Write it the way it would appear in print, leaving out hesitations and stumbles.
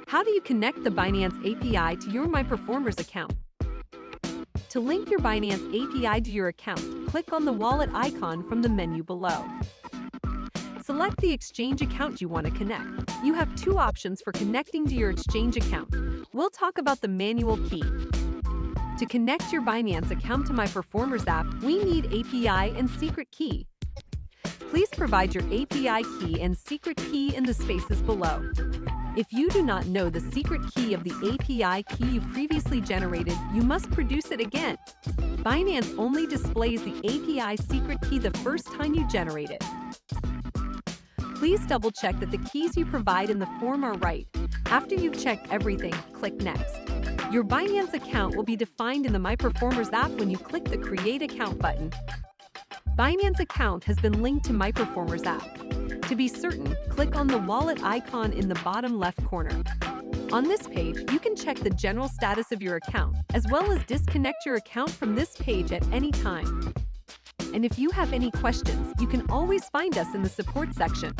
How do you connect the Binance API to your MyPerformers account? To link your Binance API to your account, click on the wallet icon from the menu below. Select the exchange account you want to connect. You have two options for connecting to your exchange account. We'll talk about the manual key. To connect your Binance account to MyPerformers app, we need API and secret key. Please provide your API key and secret key in the spaces below. If you do not know the secret key of the API key you previously generated, you must produce it again. Binance only displays the API secret key the first time you generate it. Please double-check that the keys you provide in the form are right. After you've checked everything, click Next. Your Binance account will be defined in the MyPerformers app when you click the Create Account button. Binance account has been linked to MyPerformers app. To be certain, click on the wallet icon in the bottom left corner. On this page, you can check the general status of your account, as well as disconnect your account from this page at any time. And if you have any questions, you can always find us in the support section.